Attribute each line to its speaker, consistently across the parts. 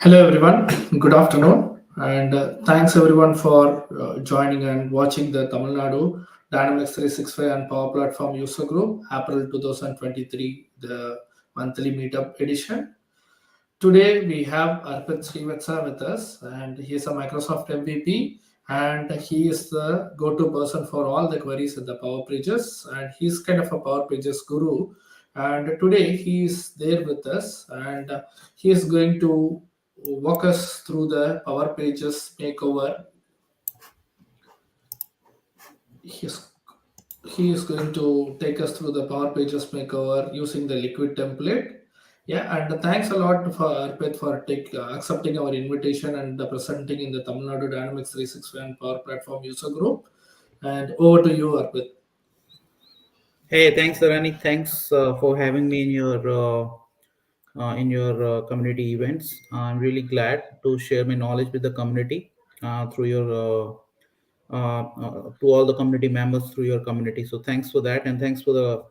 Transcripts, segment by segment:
Speaker 1: Hello, everyone. Good afternoon, and thanks everyone for joining and watching the Tamil Nadu Dynamics 365 and Power Platform User Group, April 2023, the monthly meetup edition. Today we have Arpit Shrivastava with us, and he is a Microsoft MVP, and he is the go-to person for all the queries in the Power Pages, and he's kind of a Power Pages guru. And today he is there with us, and he is going to walk us through the Power Pages makeover. He's he is going to take us through the Power Pages makeover using the liquid template. Yeah, and thanks a lot for Arpit for accepting our invitation and presenting in the Tamil Nadu Dynamics 365 and Power Platform user group. And over to you, Arpit.
Speaker 2: Hey, thanks, Arani. Thanks for having me in your community events. I'm really glad to share my knowledge with the community through your to all the community members through your community. So thanks for that, and thanks for the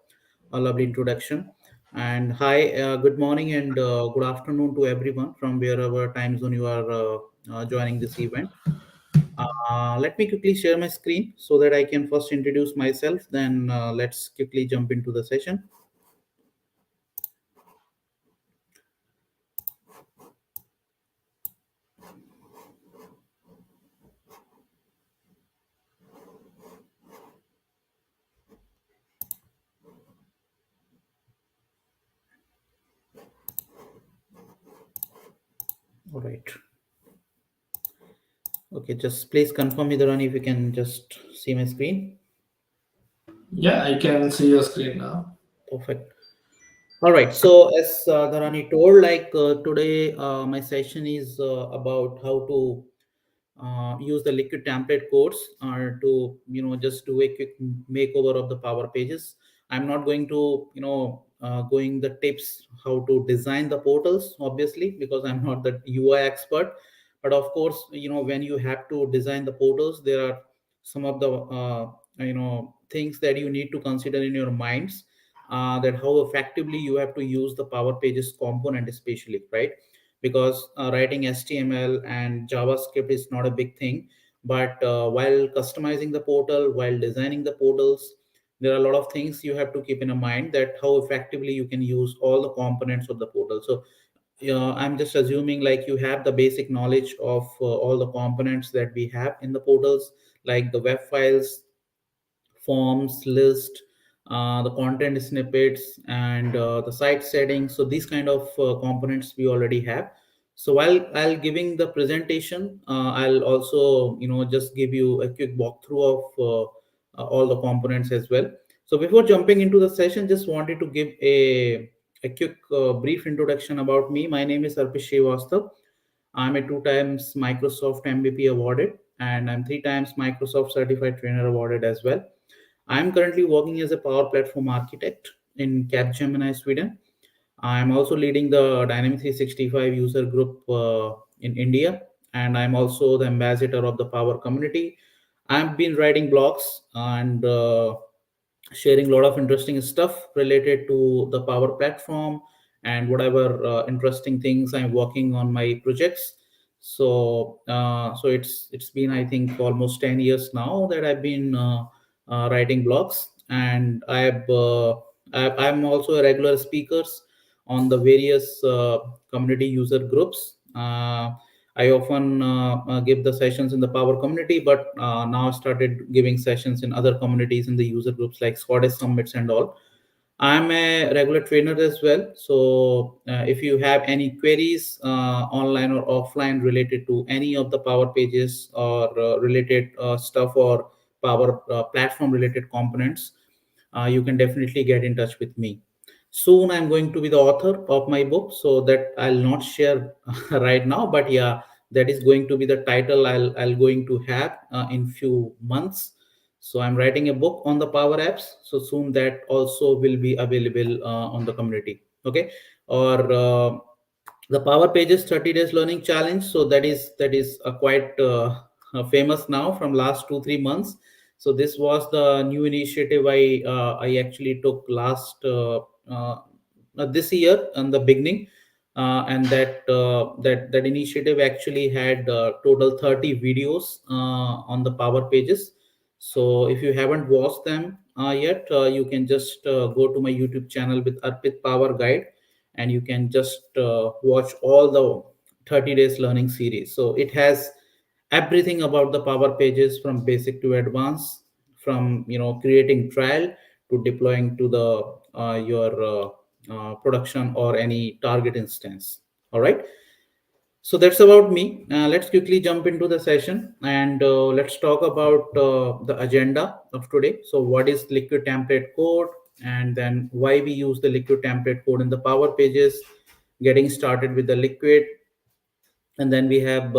Speaker 2: lovely introduction. And hi, good morning and good afternoon to everyone from wherever time zone you are joining this event. Let me quickly share my screen so that I can first introduce myself. Then let's quickly jump into the session. All right. Okay, just please confirm me, Dharani, if you can just see my screen.
Speaker 1: Yeah, I can see your screen now.
Speaker 2: Perfect. All right. So as Dharani told, today, my session is about how to use the liquid template codes to just do a quick makeover of the Power Pages. I'm not going to going the tips how to design the portals, obviously, because I'm not the UI expert. But of course, when you have to design the portals, there are some of the things that you need to consider in your minds, that how effectively you have to use the Power Pages component, especially, right? Because writing HTML and JavaScript is not a big thing. But while customizing the portal, while designing the portals, there are a lot of things you have to keep in mind, that how effectively you can use all the components of the portal. So I'm just assuming like you have the basic knowledge of all the components that we have in the portals, like the web files, forms, list, the content snippets, and the site settings. So these kind of components we already have. So while I'll giving the presentation, I'll also just give you a quick walkthrough of all the components as well. So before jumping into the session, just wanted to give a quick brief introduction about me. My name is Arpit Shrivastava. I'm a two times Microsoft MVP awarded, and I'm three times Microsoft certified trainer awarded as well. I'm currently working as a Power Platform architect in Capgemini, Sweden. I'm also leading the Dynamics 365 user group in India, and I'm also the ambassador of the Power community. I've been writing blogs and sharing a lot of interesting stuff related to the Power Platform and whatever interesting things I'm working on my projects. So it's been, I think, almost 10 years now that I've been writing blogs, and I'm also a regular speakers on the various community user groups. I often give the sessions in the Power community, but now I started giving sessions in other communities in the user groups like Scottish Summits and all. I'm a regular trainer as well. So if you have any queries online or offline related to any of the Power Pages or related stuff, or Power Platform related components, you can definitely get in touch with me. Soon I'm going to be the author of my book, so that I'll not share right now, but yeah, that is going to be the title I'll going to have in few months. So I'm writing a book on the Power Apps, so soon that also will be available on the community. Okay. Or the Power Pages 30 days learning challenge, so that is quite famous now from last 2 3 months. So this was the new initiative I actually took last this year in the beginning. and that initiative actually had total 30 videos on the Power Pages. So if you haven't watched them yet, you can just go to my YouTube channel with Arpit Power Guide, and you can just watch all the 30 days learning series. So it has everything about the Power Pages from basic to advanced, from creating trial to deploying to the your production or any target instance. All right, so that's about me. Let's quickly jump into the session, and let's talk about the agenda of today. So what is liquid template code, and then why we use the liquid template code in the Power Pages, getting started with the liquid, and then we have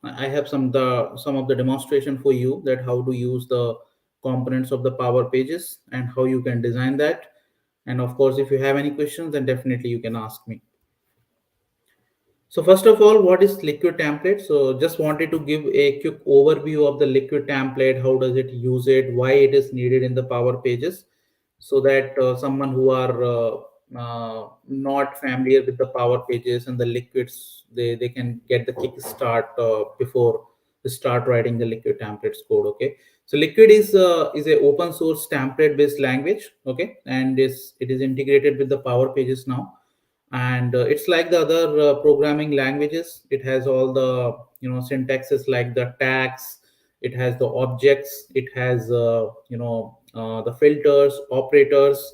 Speaker 2: I have some of the demonstration for you, that how to use the components of the Power Pages and how you can design that. And of course, if you have any questions, then definitely you can ask me. So first of all, what is liquid template? So just wanted to give a quick overview of the liquid template. How does it use it? Why it is needed in the Power Pages? So that someone who are not familiar with the Power Pages and the liquids, they can get the kick start before they start writing the liquid templates code. Okay. So liquid is a open source template based language. Okay, and it is integrated with the Power Pages now, and it's like the other programming languages. It has all the syntaxes like the tags, it has the objects, it has the filters, operators,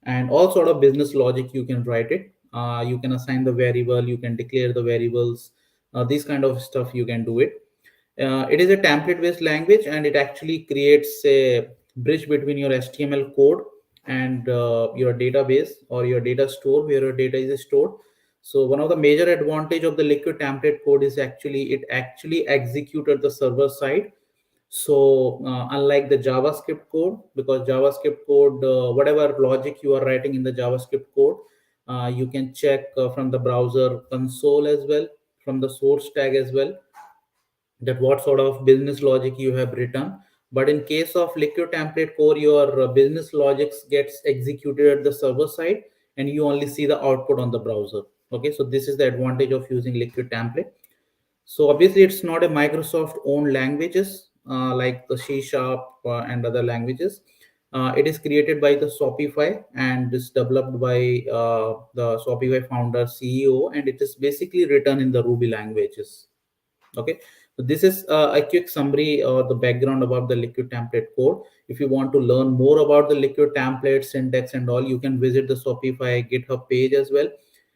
Speaker 2: and all sort of business logic. You can write it, you can assign the variable, you can declare the variables, these kind of stuff you can do it. It is a template based language, and it actually creates a bridge between your HTML code and your database or your data store where your data is stored. So one of the major advantage of the liquid template code is actually it actually execute at the server side. So unlike the JavaScript code, because JavaScript code, whatever logic you are writing in the JavaScript code, you can check from the browser console as well, from the source tag as well, that what sort of business logic you have written. But in case of liquid template core, your business logics gets executed at the server side, and you only see the output on the browser. Okay, so this is the advantage of using liquid template. So obviously it's not a Microsoft owned languages like the C Sharp and other languages. It is created by the Shopify and is developed by the Shopify founder CEO, and it is basically written in the Ruby languages. Okay, so this is a quick summary or the background about the liquid template code. If you want to learn more about the liquid template syntax and all, you can visit the Shopify GitHub page as well.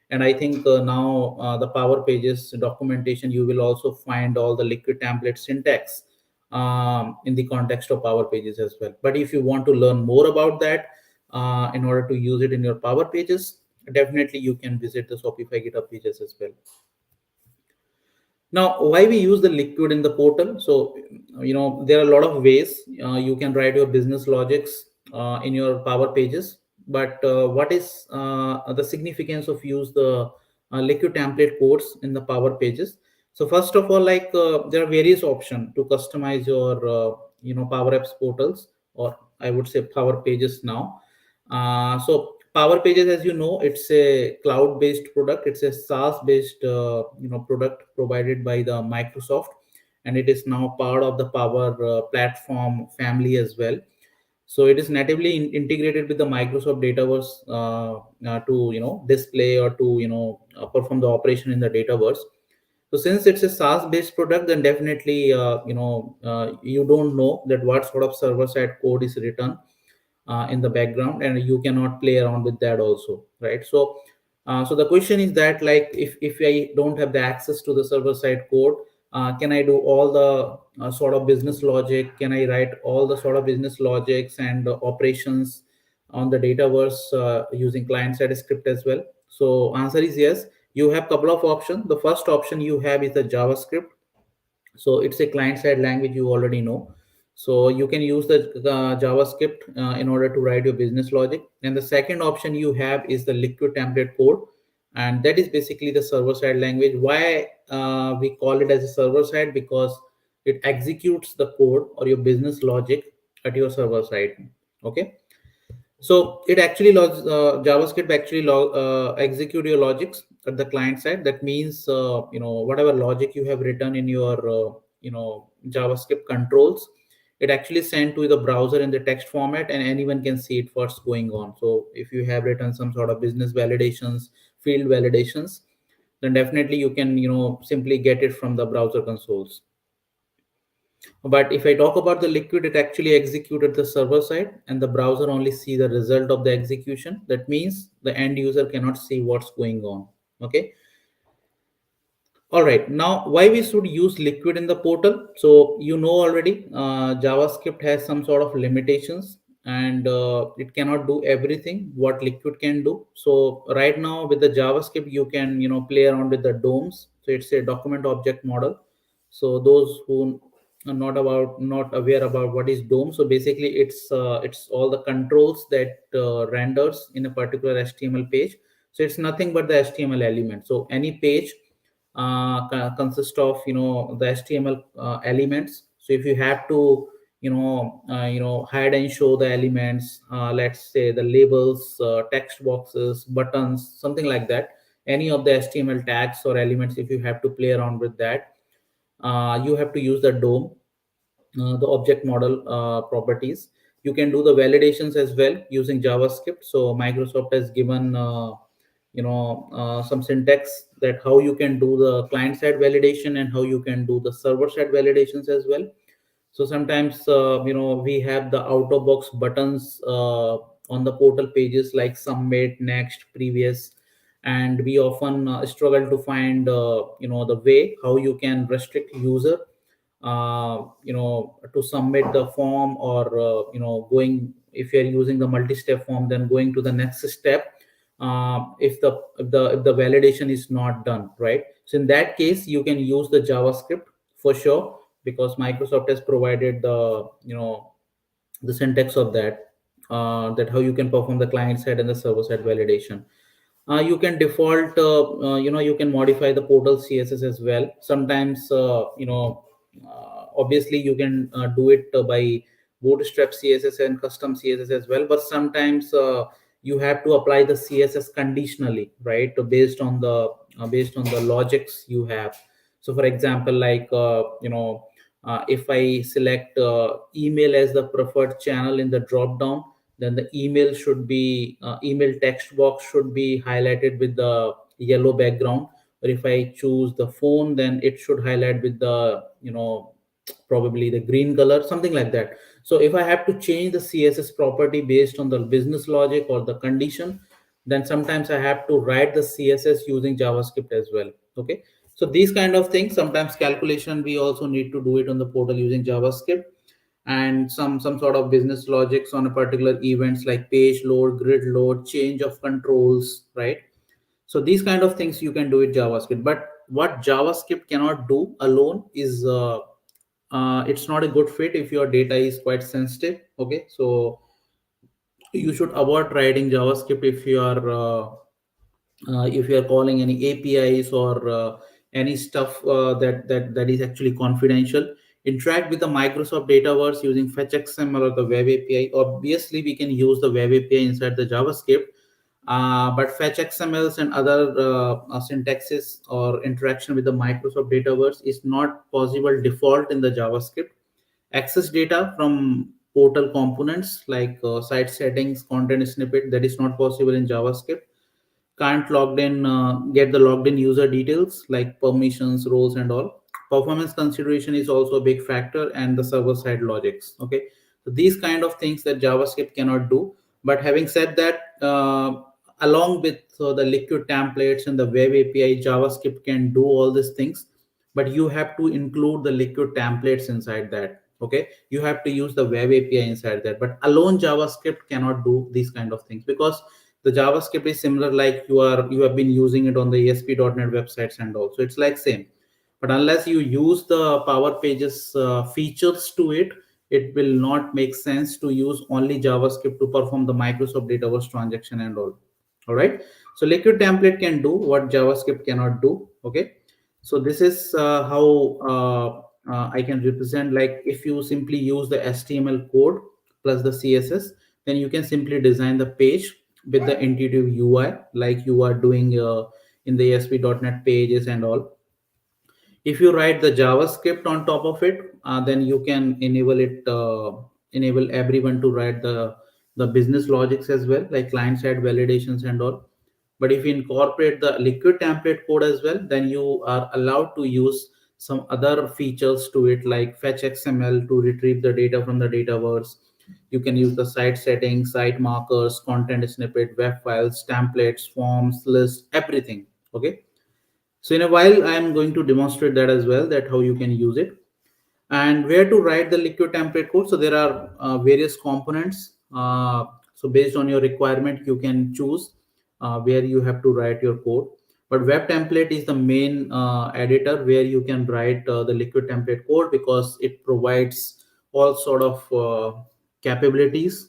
Speaker 2: And I think now the Power Pages documentation, you will also find all the liquid template syntax in the context of Power Pages as well. But if you want to learn more about that in order to use it in your Power Pages, definitely you can visit the Shopify GitHub pages as well. Now, why we use the liquid in the portal? So, there are a lot of ways you can write your business logics in your Power Pages. But what is the significance of use the liquid template codes in the Power Pages? So, first of all, like there are various options to customize your Power Apps portals, or I would say Power Pages now. So Power Pages, as you know, it's a cloud-based product. It's a SaaS-based product provided by the Microsoft, and it is now part of the Power Platform family as well. So it is natively integrated with the Microsoft Dataverse to display or to perform the operation in the Dataverse. So since it's a SaaS-based product, then definitely you don't know that what sort of server-side code is written in the background, and you cannot play around with that also, right? So so the question is that, like, if I don't have the access to the server side code, can I do all the sort of business logic? Can I write all the sort of business logics and operations on the Dataverse using client side script as well? So answer is yes. You have couple of options. The first option you have is the JavaScript. So it's a client side language, you already know. So you can use the JavaScript in order to write your business logic. And the second option you have is the liquid template code, and that is basically the server side language. Why we call it as a server side? Because it executes the code or your business logic at your server side. Okay, So it actually JavaScript actually execute your logics at the client side. That means whatever logic you have written in your JavaScript controls, it actually sent to the browser in the text format, and anyone can see it what's going on. So if you have written some sort of business validations, field validations, then definitely you can simply get it from the browser consoles. But if I talk about the liquid, it actually executed the server side and the browser only see the result of the execution. That means the end user cannot see what's going on. Okay. All right. Now, why we should use liquid in the portal? So you know already, JavaScript has some sort of limitations, and it cannot do everything what liquid can do. So right now with the JavaScript, you can play around with the DOMs. So it's a document object model. So those who are not aware about what is DOM, so basically it's all the controls that renders in a particular HTML page. So it's nothing but the HTML element. So any page consists of the HTML elements. So if you have to hide and show the elements, let's say the labels, text boxes, buttons, something like that, any of the HTML tags or elements, if you have to play around with that, you have to use the DOM, the object model properties. You can do the validations as well using JavaScript. So Microsoft has given some syntax that how you can do the client side validation and how you can do the server side validations as well. So sometimes we have the out of box buttons on the portal pages like submit, next, previous, and we often struggle to find the way how you can restrict user to submit the form, or going, if you're using the multi-step form, then going to the next step if the validation is not done, right? So in that case you can use the JavaScript for sure, because Microsoft has provided the syntax of that, that how you can perform the client side and the server side validation. You can default you can modify the portal CSS as well. Sometimes obviously you can do it by bootstrap CSS and custom CSS as well, but sometimes you have to apply the CSS conditionally, right? Based on the logics you have. So for example, like if I select email as the preferred channel in the drop down, then the email text box should be highlighted with the yellow background. Or if I choose the phone, then it should highlight with the probably the green color, something like that. So if I have to change the CSS property based on the business logic or the condition, then sometimes I have to write the CSS using JavaScript as well. Okay. So these kind of things, sometimes calculation we also need to do it on the portal using JavaScript, and some sort of business logics on a particular events like page load, grid load, change of controls, right? So these kind of things you can do with JavaScript. But what JavaScript cannot do alone is it's not a good fit if your data is quite sensitive. Okay. So you should avoid writing JavaScript if you are calling any APIs or any stuff that is actually confidential. Interact with the Microsoft Dataverse using Fetch XML or the Web API. Obviously, we can use the Web API inside the JavaScript, but Fetch XMLs and other syntaxes or interaction with the Microsoft Dataverse is not possible default in the JavaScript. Access data from portal components like site settings, content snippet, that is not possible in JavaScript. Can't logged in get the logged in user details like permissions, roles, and all. Performance consideration is also a big factor, and the server side logics. Okay. So these kind of things that JavaScript cannot do. But having said that, along with the liquid templates and the web API, JavaScript can do all these things, but you have to include the liquid templates inside that. Okay. You have to use the web API inside that, but alone JavaScript cannot do these kind of things, because the JavaScript is similar, like you have been using it on the ASP.NET websites and all. So it's like same. But unless you use the Power Pages features to it, it will not make sense to use only JavaScript to perform the Microsoft Dataverse transaction and all. All right. So Liquid template can do what JavaScript cannot do. Okay. So this is how I can represent. Like if you simply use the HTML code plus the CSS, then you can simply design the page with the intuitive UI like you are doing in the ASP.NET pages and all. If you write the JavaScript on top of it, then you can enable everyone to write the business logics as well, like client side validations and all. But if you incorporate the liquid template code as well, then you are allowed to use some other features to it, like fetch XML to retrieve the data from the dataverse. You can use the site settings, site markers, content snippet, web files, templates, forms, lists, everything. Okay, so in a while I am going to demonstrate that as well, that how you can use it. And where to write the liquid template code, so there are various components. So based on your requirement you can choose where you have to write your code. But web template is the main editor where you can write the liquid template code, because it provides all sort of capabilities,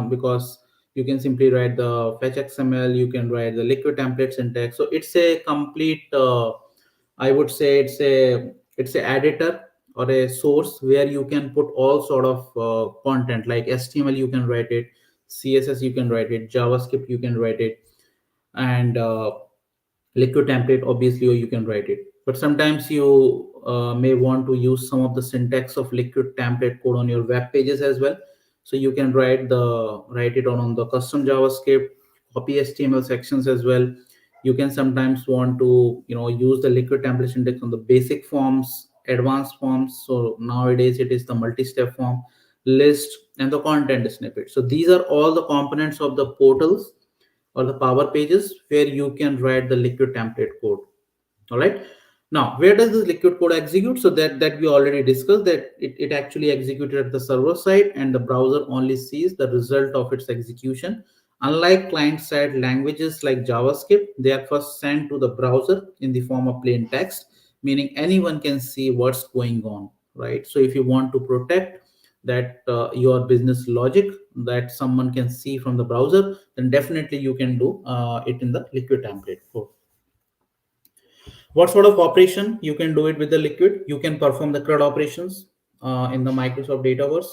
Speaker 2: because you can simply write the fetch XML, you can write the liquid template syntax. So it's a complete I would say it's a editor or a source where you can put all sort of content, like HTML you can write it, CSS you can write it, JavaScript you can write it, and liquid template obviously you can write it. But sometimes you may want to use some of the syntax of liquid template code on your web pages as well. So you can write it on the custom JavaScript, copy HTML sections as well. You can sometimes want to use the liquid template syntax on the basic forms, advanced forms. So nowadays it is the multi-step form, list, and the content snippet. So these are all the components of the portals or the power pages where you can write the liquid template code. All right, now where does this liquid code execute? So that we already discussed, that it actually executed at the server side and the browser only sees the result of its execution. Unlike client side languages like JavaScript, they are first sent to the browser in the form of plain text, meaning anyone can see what's going on, right? So if you want to protect that your business logic that someone can see from the browser, then definitely you can do it in the liquid template code. What sort of operation you can do it with the liquid? You can perform the CRUD operations in the Microsoft Dataverse.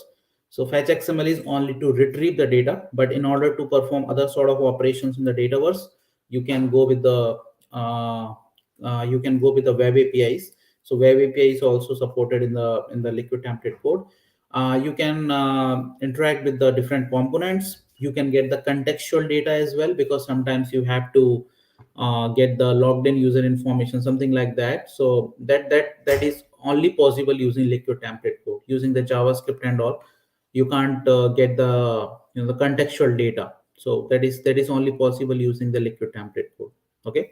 Speaker 2: So fetch XML is only to retrieve the data, but in order to perform other sort of operations in the Dataverse, you can go with the uh, web APIs. So web API is also supported in the liquid template code. You can interact with the different components. You can get the contextual data as well, because sometimes you have to get the logged in user information, something like that. So that is only possible using liquid template code. Using the JavaScript and all, you can't get the the contextual data. So that is only possible using the liquid template code. Okay.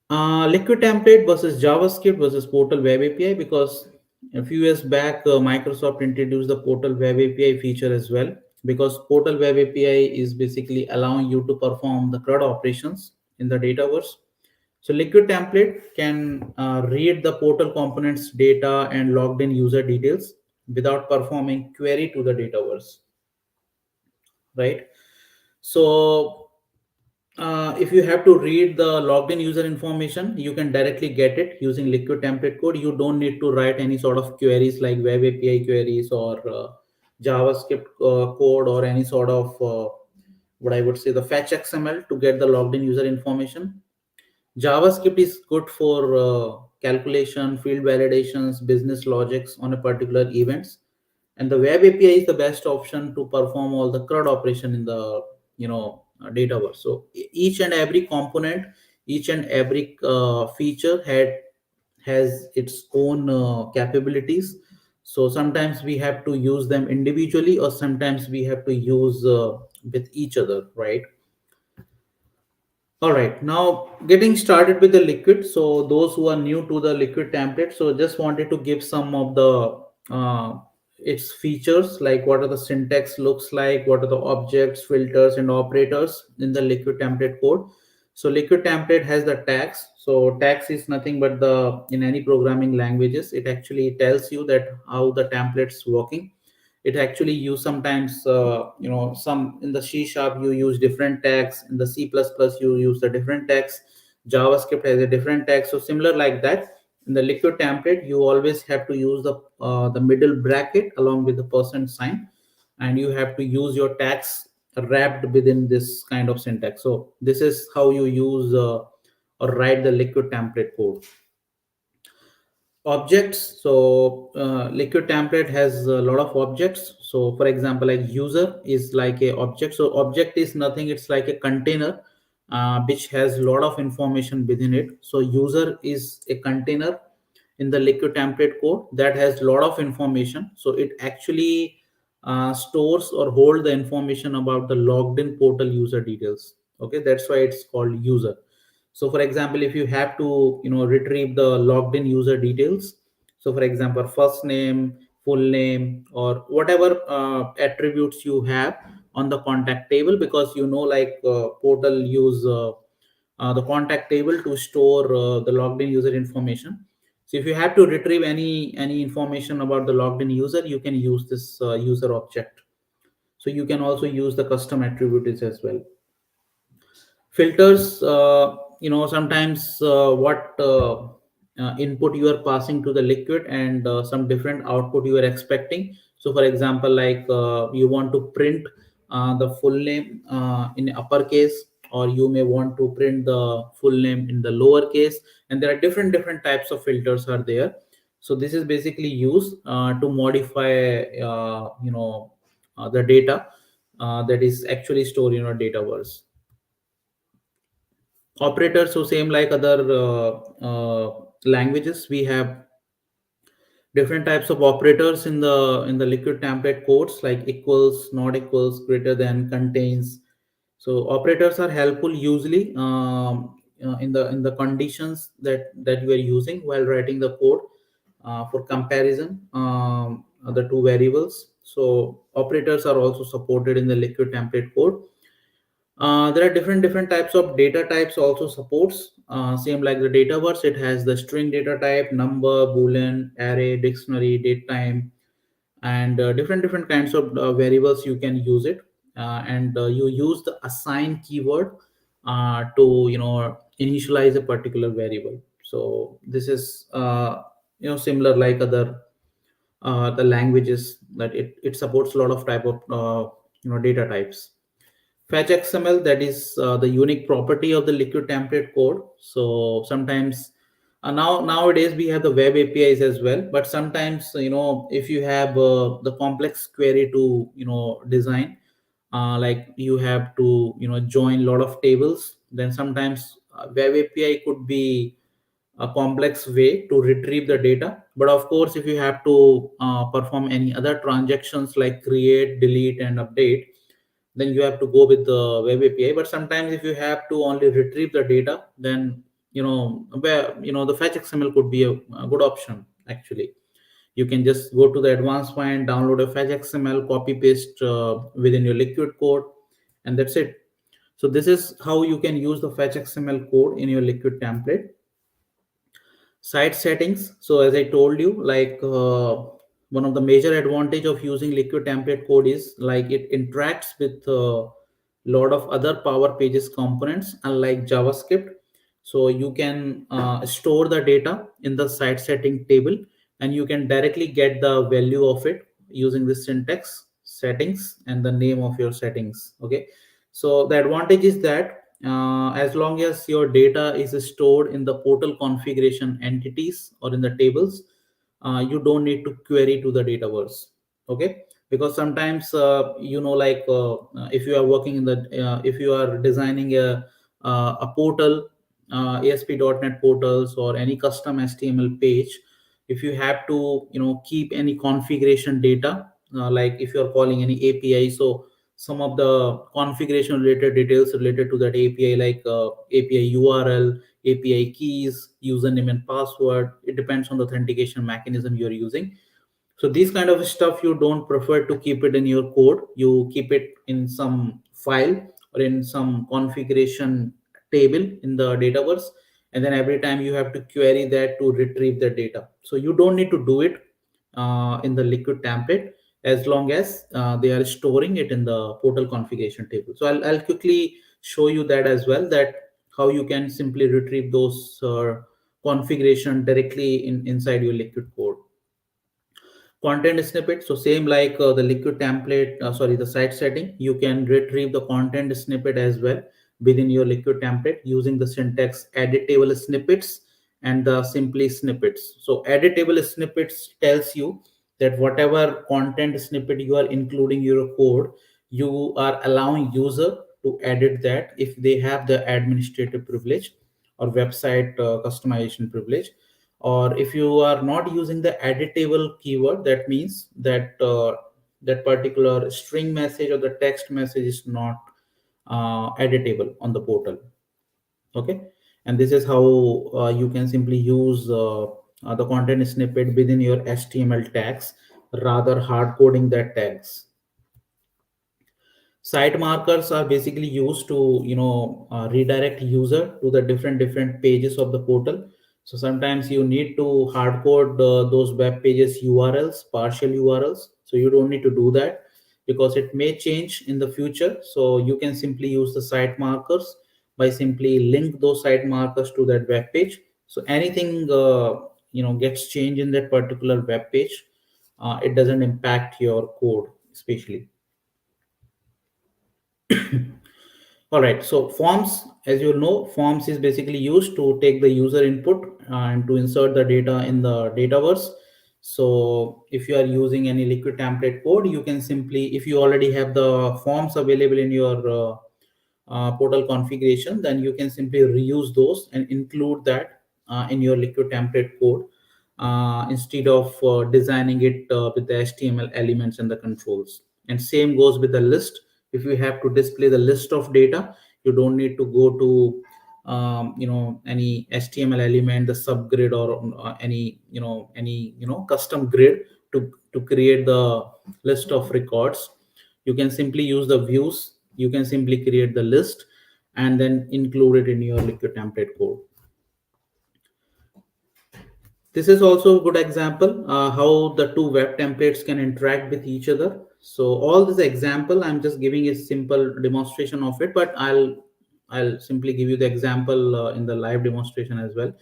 Speaker 2: Liquid template versus JavaScript versus Portal Web API, because a few years back Microsoft introduced the Portal Web API feature as well, because Portal Web API is basically allowing you to perform the CRUD operations in the Dataverse. So Liquid template can read the portal components data and logged in user details without performing query to the Dataverse, right? So if you have to read the logged in user information, you can directly get it using liquid template code. You don't need to write any sort of queries like web API queries or JavaScript code, or any sort of what I would say the fetch XML to get the logged in user information. JavaScript is good for calculation, field validations, business logics on a particular events, and the web API is the best option to perform all the CRUD operation in the Dataverse. So each and every component, each and every feature has its own capabilities. So sometimes we have to use them individually, or sometimes we have to use with each other, right? All right, now getting started with the liquid. So those who are new to the liquid template, so just wanted to give some of the its features, like what are the syntax looks like, what are the objects, filters, and operators in the liquid template code. So liquid template has the tags. So tags is nothing but the in any programming languages, it actually tells you that how the template's working. It actually use sometimes some in the C sharp you use different tags, in the C++ you use the different tags, JavaScript has a different tag. So similar like that, in the liquid template you always have to use the middle bracket along with the percent sign. and you have to use your tags wrapped within this kind of syntax. So this is how you use or write the liquid template code. Objects. So liquid template has a lot of objects. So for example, like user is like a object. So object is nothing, it's like a container which has a lot of information within it. So user is a container in the liquid template code that has a lot of information. So it actually stores or hold the information about the logged in portal user details. Okay, that's why it's called user. So for example, if you have to retrieve the logged in user details, so for example, first name, full name, or whatever attributes you have on the contact table, because like portal use the contact table to store the logged in user information. So if you have to retrieve any information about the logged in user, you can use this user object. So you can also use the custom attributes as well. Filters, sometimes what input you are passing to the liquid, and some different output you are expecting. So for example, like you want to print the full name in uppercase, or you may want to print the full name in the lowercase, and there are different types of filters are there. So this is basically used to modify the data that is actually stored in your dataverse. Operators, so same like other languages, we have different types of operators in the liquid template codes, like equals, not equals, greater than, contains. So operators are helpful usually in the conditions that you are using while writing the code for comparison the two variables. So operators are also supported in the liquid template code. There are different types of data types also supports. Same like the data verse, it has the string data type, number, boolean, array, dictionary, date time, and different kinds of variables you can use it. And you use the assign keyword to initialize a particular variable. So this is similar like other the languages, that it supports a lot of type of data types. Fetch XML, that is the unique property of the liquid template code. So sometimes nowadays we have the web APIs as well, but sometimes if you have the complex query to design, like you have to join a lot of tables, then sometimes web API could be a complex way to retrieve the data. But of course, if you have to perform any other transactions like create, delete, and update, then you have to go with the web API. But sometimes if you have to only retrieve the data, then where the fetch XML could be a good option actually. You can just go to the advanced point, download a fetch XML, copy paste within your liquid code, and that's it. So this is how you can use the fetch XML code in your liquid template. Site settings. So as I told you, like one of the major advantage of using liquid template code is like it interacts with a lot of other power pages components, unlike JavaScript. So you can store the data in the site setting table, and you can directly get the value of it using the syntax settings and the name of your settings. Okay, so the advantage is that as long as your data is stored in the portal configuration entities or in the tables, you don't need to query to the dataverse. Okay, because sometimes like if you are working in the if you are designing a portal, ASP.NET portals or any custom HTML page, if you have to keep any configuration data, like if you are calling any API, so some of the configuration related details related to that API, like API URL, API keys, username and password. It depends on the authentication mechanism you're using. So these kind of stuff you don't prefer to keep it in your code. You keep it in some file or in some configuration table in the dataverse, and then every time you have to query that to retrieve the data. So you don't need to do it in the liquid template, as long as they are storing it in the portal configuration table. So I'll quickly show you that as well, that how you can simply retrieve those configuration directly inside your liquid code. Content snippet. So same like the liquid template, sorry, the site setting, you can retrieve the content snippet as well within your liquid template using the syntax editable snippets and the simply snippets. So editable snippets tells you that whatever content snippet you are including your code, you are allowing user to edit that if they have the administrative privilege or website customization privilege. Or if you are not using the editable keyword, that means that that particular string message or the text message is not editable on the portal. Okay, and this is how you can simply use the content snippet within your HTML tags rather hard coding that tags. Site markers are basically used to redirect user to the different pages of the portal. So sometimes you need to hard code those web pages URLs, partial URLs. So you don't need to do that because it may change in the future. So you can simply use the site markers by simply link those site markers to that web page. So anything gets changed in that particular web page, it doesn't impact your code especially. All right, so forms, as you know, forms is basically used to take the user input and to insert the data in the dataverse. So if you are using any liquid template code, you can simply, if you already have the forms available in your portal configuration, then you can simply reuse those and include that in your liquid template code instead of designing it with the HTML elements and the controls. And same goes with the list. If you have to display the list of data, you don't need to go to any HTML element, the subgrid, or any custom grid to create the list of records. You can simply use the views. You can simply create the list and then include it in your liquid template code. This is also a good example how the two web templates can interact with each other. So all this example, I'm just giving a simple demonstration of it, but I'll simply give you the example in the live demonstration as well.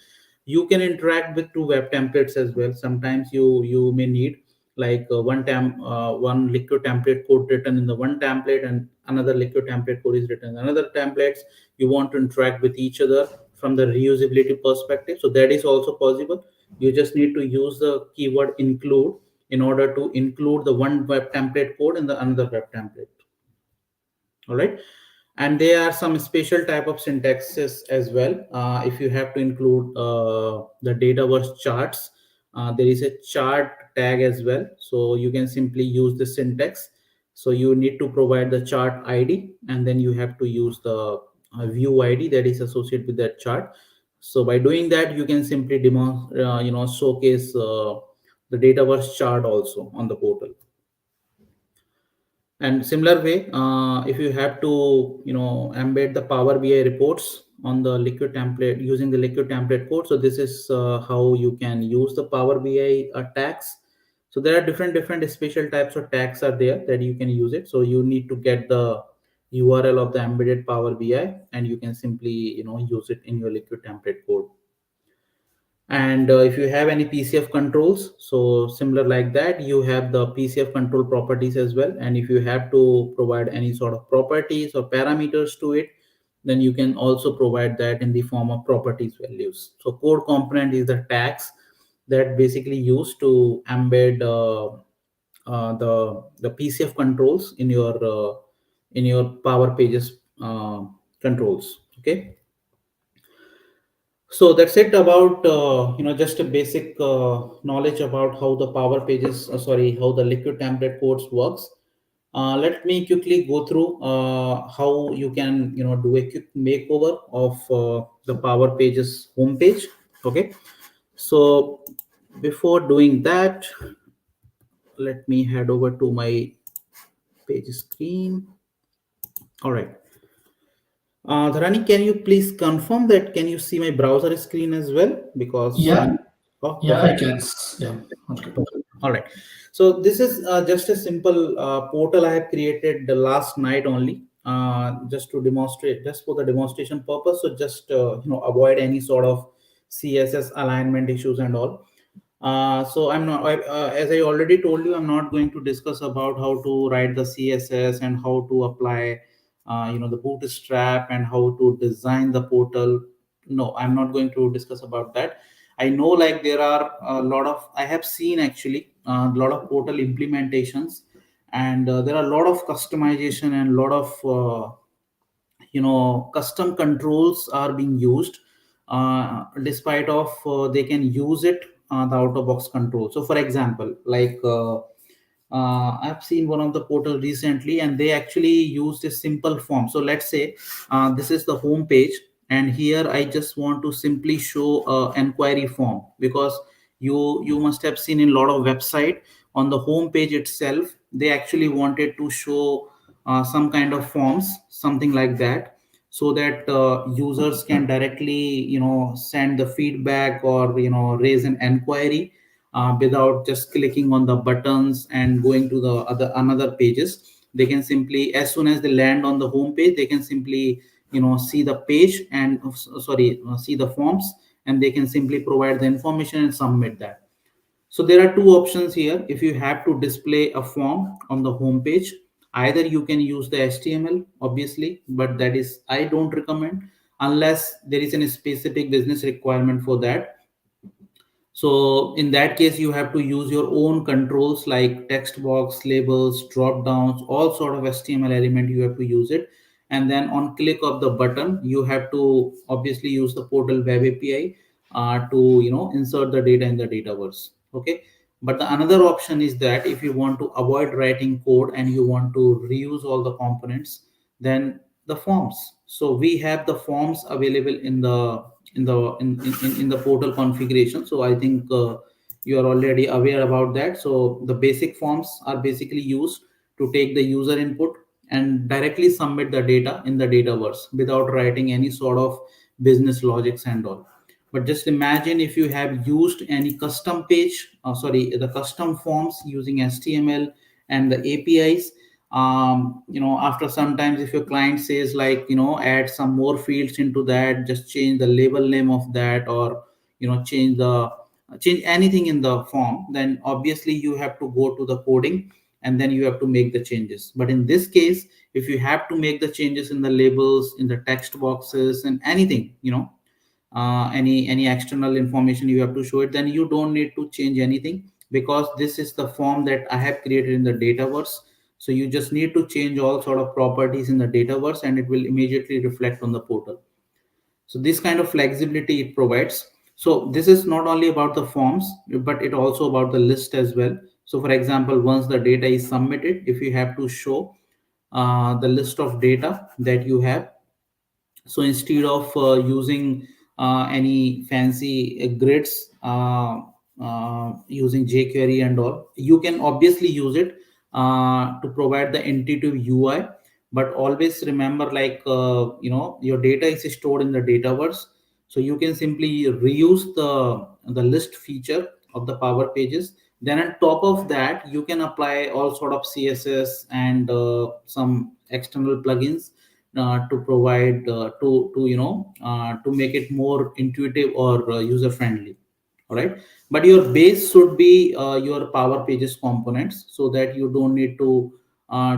Speaker 2: You can interact with two web templates as well. Sometimes you may need like one liquid template code written in the one template and another liquid template code is written in another templates. You want to interact with each other from the reusability perspective, so that is also possible. You just need to use the keyword include in order to include the one web template code in the another web template. All right, and there are some special type of syntaxes as well. If you have to include the dataverse charts, there is a chart tag as well, so you can simply use the syntax. So you need to provide the chart ID and then you have to use the view ID that is associated with that chart. So by doing that, you can simply showcase the dataverse chart also on the portal. And similar way, if you have to embed the Power BI reports on the liquid template using the liquid template code, so this is how you can use the Power BI tags. So there are different special types of tags are there that you can use it. So you need to get the URL of the embedded Power BI and you can simply use it in your liquid template code. And if you have any PCF controls, so similar like that, you have the PCF control properties as well. And if you have to provide any sort of properties or parameters to it, then you can also provide that in the form of properties values. So code component is the tags that basically used to embed the PCF controls in your Power Pages controls. Okay. So that's it about just a basic knowledge about how the Power Pages, how the liquid template codes works. Let me quickly go through how you can do a quick makeover of the Power Pages homepage. Okay, so before doing that, let me head over to my page screen. All right. Dharani, can you please confirm that? Can you see my browser screen as well? Because
Speaker 1: Yeah,
Speaker 2: oh,
Speaker 1: yeah, I
Speaker 2: perfect.
Speaker 1: can. Yeah, okay.
Speaker 2: Perfect. All right. So this is just a simple portal I have created the last night only, just to demonstrate, just for the demonstration purpose. So just avoid any sort of CSS alignment issues and all. So I'm not, as I already told you, I'm not going to discuss about how to write the CSS and how to apply, the bootstrap and how to design the portal. No, I'm not going to discuss about that. I know like there are a lot of, I have seen actually a lot of portal implementations, and there are a lot of customization and a lot of custom controls are being used, despite of they can use it, the out of box control. So for example, like I've seen one of the portal recently, and they actually used a simple form. So let's say this is the home page, and here I just want to simply show enquiry form, because you must have seen in a lot of website, on the home page itself they actually wanted to show some kind of forms, something like that, so that users can directly send the feedback or raise an enquiry, without just clicking on the buttons and going to the other another pages. They can simply, as soon as they land on the home page, they can simply see the page and see the forms, and they can simply provide the information and submit that. So there are two options here. If you have to display a form on the home page, either you can use the HTML, obviously, but that is I don't recommend unless there is a specific business requirement for that. So in that case, you have to use your own controls like text box, labels, drop downs, all sort of HTML element. You have to use it, and then on click of the button, you have to obviously use the portal web API to insert the data in the dataverse. Okay, but the another option is that if you want to avoid writing code and you want to reuse all the components, then the forms. So we have the forms available in the in the portal configuration. So I think you are already aware about that. So the basic forms are basically used to take the user input and directly submit the data in the dataverse without writing any sort of business logics and all. But just imagine if you have used any custom page, the custom forms using HTML and the APIs. After sometimes if your client says like add some more fields into that, just change the label name of that, or change anything in the form, then obviously you have to go to the coding and then you have to make the changes. But in this case, if you have to make the changes in the labels, in the text boxes and anything, any external information you have to show it, then you don't need to change anything, because this is the form that I have created in the dataverse. So you just need to change all sort of properties in the dataverse and it will immediately reflect on the portal. So this kind of flexibility it provides. So this is not only about the forms, but it also about the list as well. So for example, once the data is submitted, if you have to show the list of data that you have, so instead of using any fancy grids, using jQuery and all, you can obviously use it to provide the intuitive UI. But always remember, like your data is stored in the dataverse, so you can simply reuse the list feature of the Power Pages. Then on top of that, you can apply all sort of CSS and some external plugins to provide to make it more intuitive or user friendly. All right, but your base should be your Power Pages components, so that you don't need to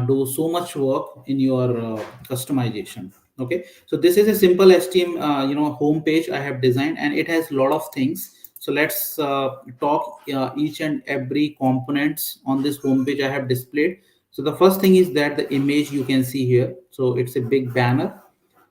Speaker 2: do so much work in your customization. Okay, so this is a simple HTML home page I have designed, and it has a lot of things. So let's talk each and every components on this home page I have displayed. So the first thing is that the image you can see here, so it's a big banner.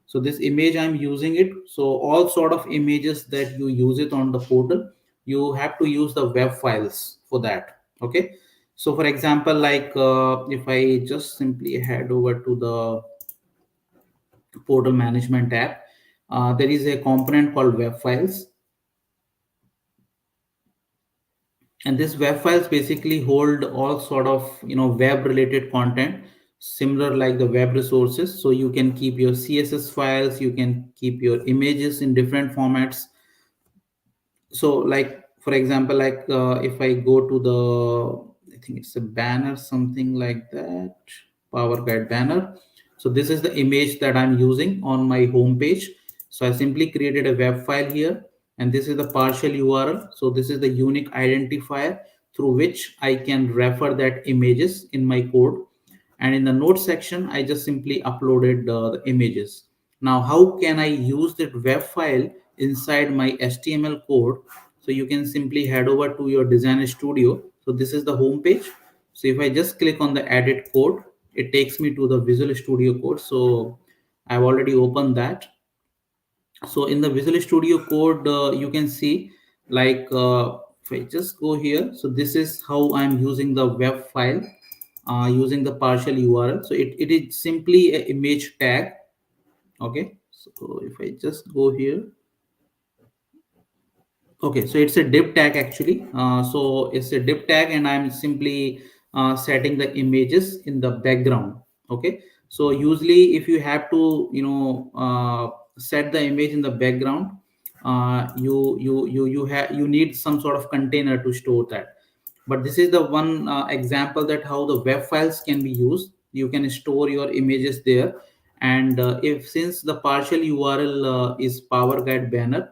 Speaker 2: So this image I'm using it. So all sort of images that you use it on the portal, you have to use the web files for that. Okay, so for example, like if I just simply head over to the portal management tab, there is a component called web files, and this web files basically hold all sort of web related content, similar like the web resources. So you can keep your CSS files, you can keep your images in different formats. So like for example, like if I go to the, I think it's a banner, something like that, Power Guide banner. So this is the image that I'm using on my home page. So I simply created a web file here, and this is the partial URL. So this is the unique identifier through which I can refer that images in my code. And in the note section, I just simply uploaded the images. Now, how can I use that web file inside my HTML code? So you can simply head over to your Design Studio. So this is the home page. So if I just click on the edit code, it takes me to the Visual Studio code. So I've already opened that. So in the Visual Studio code, you can see, like, if I just go here, so this is how I'm using the web file, using the partial URL. So it is simply a image tag. Okay, so if I just go here, okay, so it's a div tag actually. So it's a div tag, and I'm simply setting the images in the background. Okay, so usually if you have to, set the image in the background, you need some sort of container to store that. But this is the one example that how the web files can be used. You can store your images there, and if since the partial URL is Power Guide banner,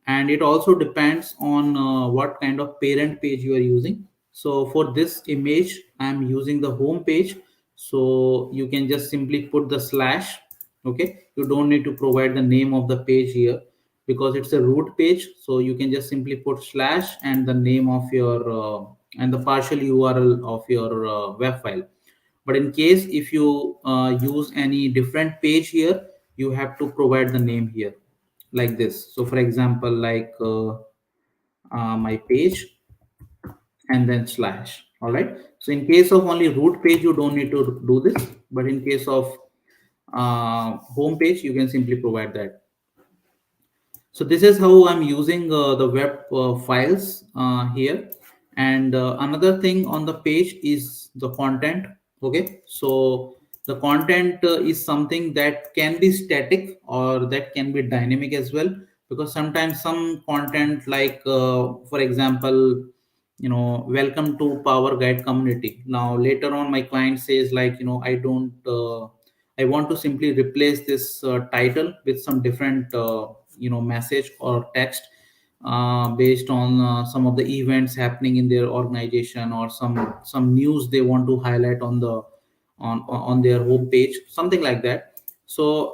Speaker 2: and it also depends on what kind of parent page you are using. So for this image I am using the home page, so you can just simply put the slash. Okay, you don't need to provide the name of the page here because it's a root page, so you can just simply put slash and the name of your and the partial URL of your web file. But in case if you use any different page here, you have to provide the name here like this. So for example, like my page and then slash. All right, so in case of only root page you don't need to do this, but in case of home page you can simply provide that. So this is how I'm using the web files here. And another thing on the page is the content. Okay, so the content is something that can be static or that can be dynamic as well, because sometimes some content, like for example, welcome to Power Guide community. Now later on my client says, like, I don't I want to simply replace this title with some different message or text based on some of the events happening in their organization, or some news they want to highlight on the on their home page, something like that. So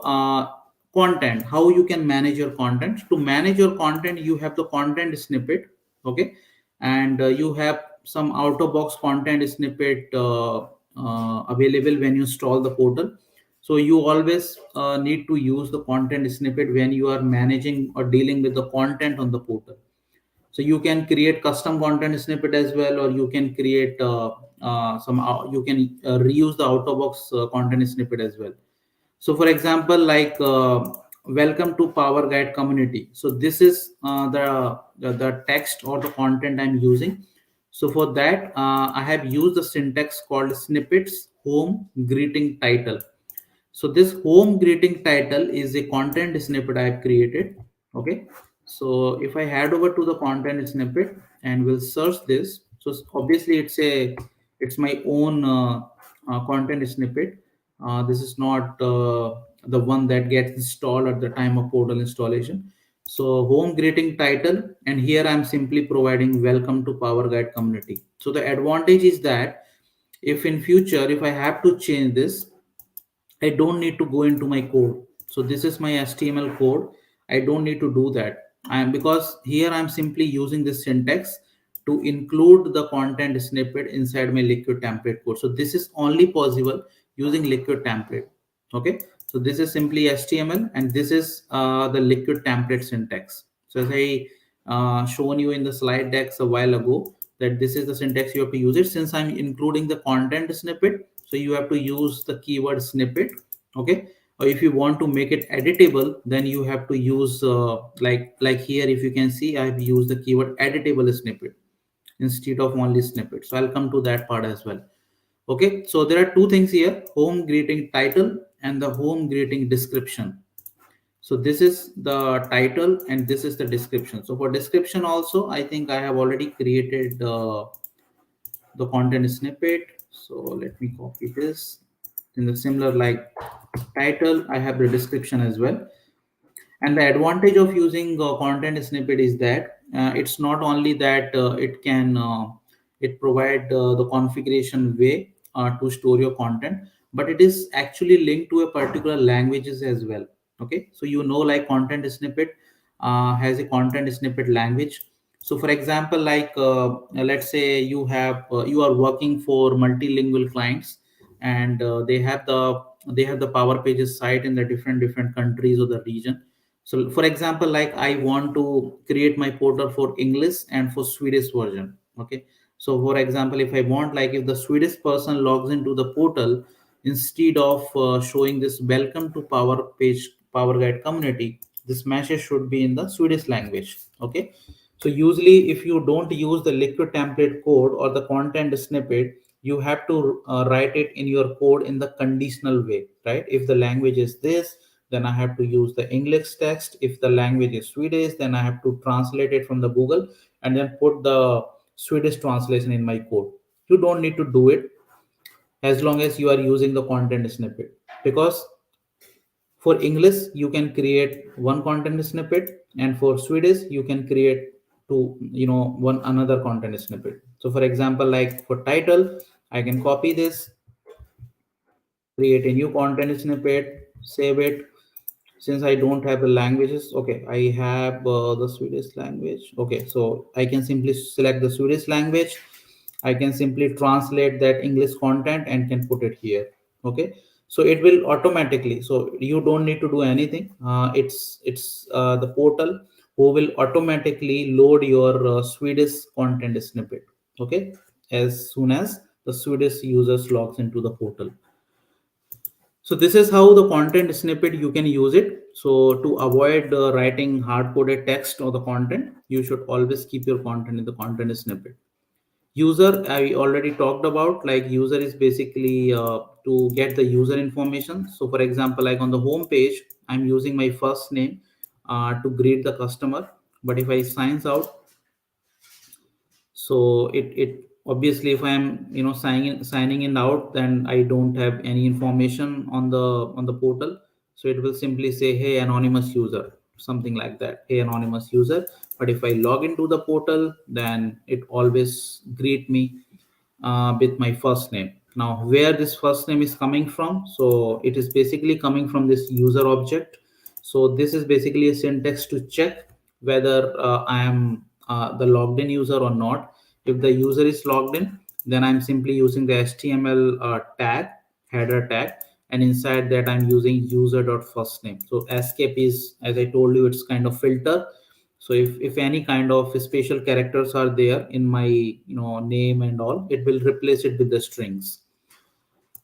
Speaker 2: content, how you can manage your content. To manage your content, you have the content snippet. Okay, and you have some out of box content snippet available when you install the portal. So you always need to use the content snippet when you are managing or dealing with the content on the portal. So you can create custom content snippet as well, or you can create you can reuse the out of box content snippet as well. So for example, like welcome to Power Guide community. So this is the text or the content I'm using. So for that, I have used the syntax called snippets home greeting title. So this home greeting title is a content snippet I have created. Okay, so if I head over to the content snippet and will search this, so obviously it's my own content snippet. This is not the one that gets installed at the time of portal installation. So home greeting title, and here I'm simply providing welcome to Power Guide community. So the advantage is that if in future if I have to change this, I don't need to go into my code. So this is my HTML code. I don't need to do that. Because here I'm simply using this syntax to include the content snippet inside my liquid template code. So this is only possible using liquid template. Okay. So this is simply HTML, and this is the liquid template syntax. So as I shown you in the slide decks a while ago, that this is the syntax you have to use it. Since I'm including the content snippet, so you have to use the keyword snippet. Okay, or if you want to make it editable, then you have to use like here, if you can see, I have used the keyword editable snippet instead of only snippet. So I'll come to that part as well. Okay, so there are two things here: home greeting title and the home greeting description. So this is the title and this is the description. So for description also, I think I have already created the content snippet. So let me copy this. In the similar like title, I have the description as well. And the advantage of using content snippet is that it's not only that it provide the configuration way to store your content, but it is actually linked to a particular languages as well. Okay, so like content snippet has a content snippet language. So for example, like let's say you are working for multilingual clients, and they have the power pages site in the different countries or the region. So for example, like I want to create my portal for English and for Swedish version. Okay, so for example, if I want, like, if the Swedish person logs into the portal, instead of showing this welcome to power guide community, this message should be in the Swedish language. Okay, so usually if you don't use the liquid template code or the content snippet, you have to write it in your code in the conditional way, right? If the language is this, then I have to use the English text. If the language is Swedish, then I have to translate it from the Google and then put the Swedish translation in my code. You don't need to do it as long as you are using the content snippet, because for English you can create one content snippet, and for Swedish you can create two, one another content snippet. So for example, like for title, I can copy this, create a new content snippet, save it. Since I don't have the languages, okay, I have the Swedish language. Okay, so I can simply select the Swedish language. I can simply translate that English content and can put it here. Okay, so it will automatically, so you don't need to do anything. It's the portal who will automatically load your Swedish content snippet. Okay, as soon as the Swedish users logs into the portal. So this is how the content snippet you can use it. So to avoid writing hard coded text or the content, you should always keep your content in the content snippet. User, I already talked about. Like, user is basically to get the user information. So for example, like on the home page, I'm using my first name to greet the customer. But if I signs out, so it obviously, if I'm signing in out, then I don't have any information on the portal. So it will simply say, hey anonymous user, something like that, hey anonymous user. But if I log into the portal, then it always greet me with my first name. Now, where this first name is coming from? So it is basically coming from this user object. So this is basically a syntax to check whether I am the logged in user or not. If the user is logged in, then I'm simply using the HTML tag, header tag, and inside that I'm using user.first name. So escape is, as I told you, it's kind of filter. So if any kind of special characters are there in my name and all, it will replace it with the strings.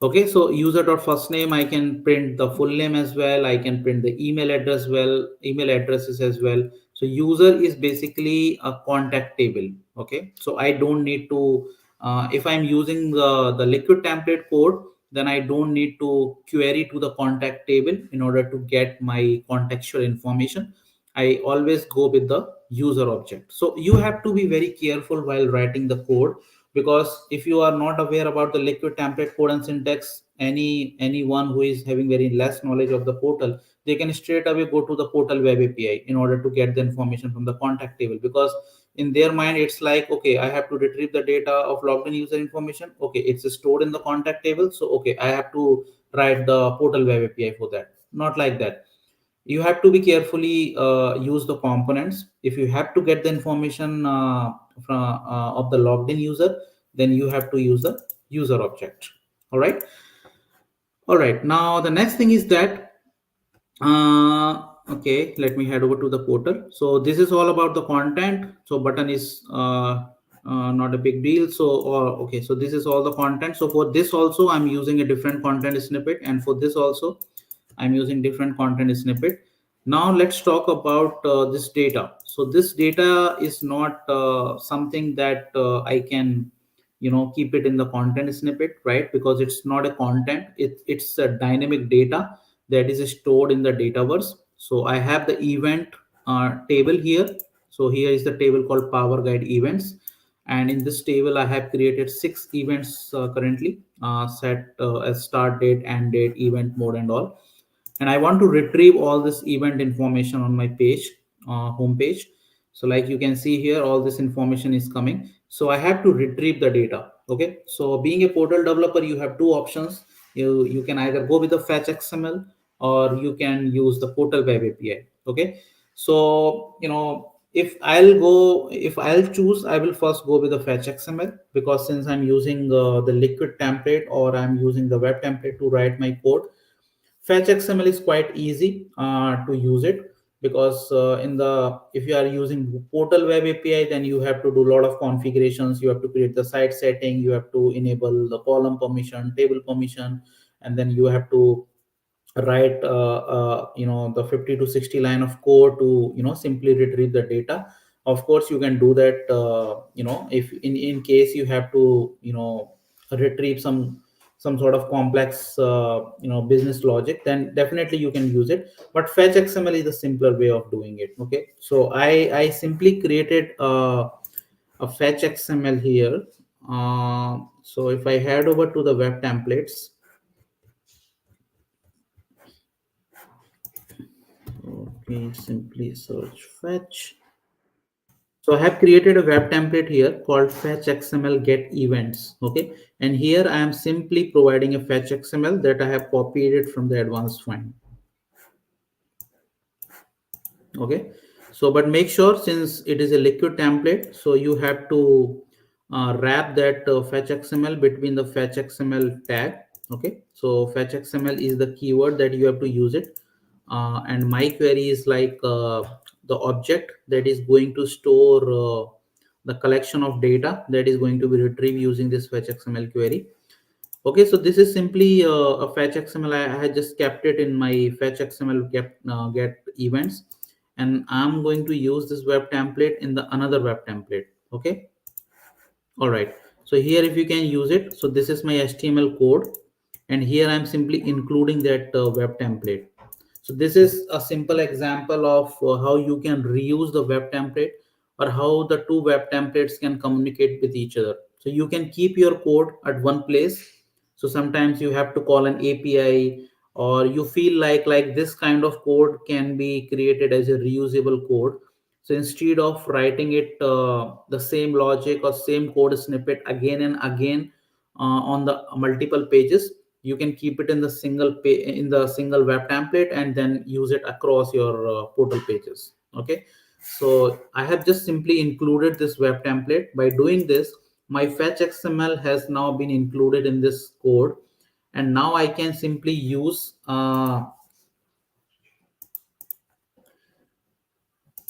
Speaker 2: Okay, so user dot first name, I can print the full name as well. I can print the email addresses as well. So user is basically a contact table. Okay, so I don't need to, if I'm using the liquid template code, then I don't need to query to the contact table in order to get my contextual information. I always go with the user object. So you have to be very careful while writing the code, because if you are not aware about the liquid template code and syntax, anyone who is having very less knowledge of the portal, they can straight away go to the portal web API in order to get the information from the contact table, because in their mind it's like, okay, I have to retrieve the data of logged in user information. Okay, it's stored in the contact table, so okay, I have to write the portal web API for that. Not like that. You have to be carefully use the components. If you have to get the information of the logged in user, then you have to use the user object. All right. All right, now the next thing is that okay, let me head over to the portal. So this is all about the content. So button is not a big deal. So okay, so this is all the content. So for this also I'm using a different content snippet, and for this also I'm using different content snippet. Now let's talk about this data. So this data is not something that I can keep it in the content snippet, right? Because it's not a content, it's a dynamic data that is stored in the dataverse. So I have the event table here. So here is the table called power guide events, and in this table I have created 6 events currently, set as start date, end date, event mode, and all. and I want to retrieve all this event information on my page, home page. So like you can see here, all this information is coming. So I have to retrieve the data. Okay. So being a portal developer, you have two options. You can either go with the fetch XML, or you can use the portal web API. Okay. So, if I'll choose, I will first go with the fetch XML, because since I'm using the liquid template, or I'm using the web template to write my code, fetch XML is quite easy to use it. Because in the if you are using portal web API, then you have to do a lot of configurations. You have to create the site setting, you have to enable the column permission, table permission, and then you have to write the 50 to 60 line of code to simply retrieve the data. Of course you can do that, if in case you have to retrieve some sort of complex business logic, then definitely you can use it. But fetch XML is the simpler way of doing it. Okay, so I simply created a fetch XML here. So if I head over to the web templates, okay, simply search fetch. So I have created a web template here called fetch XML get events. Okay. And here I am simply providing a fetch XML that I have copied it from the advanced find. Okay. So but make sure, since it is a liquid template, so you have to wrap that fetch XML between the fetch XML tag. Okay. So fetch XML is the keyword that you have to use it. And my query is like the object that is going to store the collection of data that is going to be retrieved using this fetch XML query. Okay, so this is simply a fetch XML. I had just kept it in my fetch XML get events, and I'm going to use this web template in the another web template. Okay, all right. So here, if you can use it, so this is my HTML code, and here I'm simply including that web template. So this is a simple example of how you can reuse the web template, or how the two web templates can communicate with each other. So you can keep your code at one place. So sometimes you have to call an API, or you feel like this kind of code can be created as a reusable code. So instead of writing it the same logic or same code snippet again and again on the multiple pages, you can keep it in the in the single web template, and then use it across your portal pages. Okay, so I have just simply included this web template. By doing this, my fetch XML has now been included in this code, and now I can simply use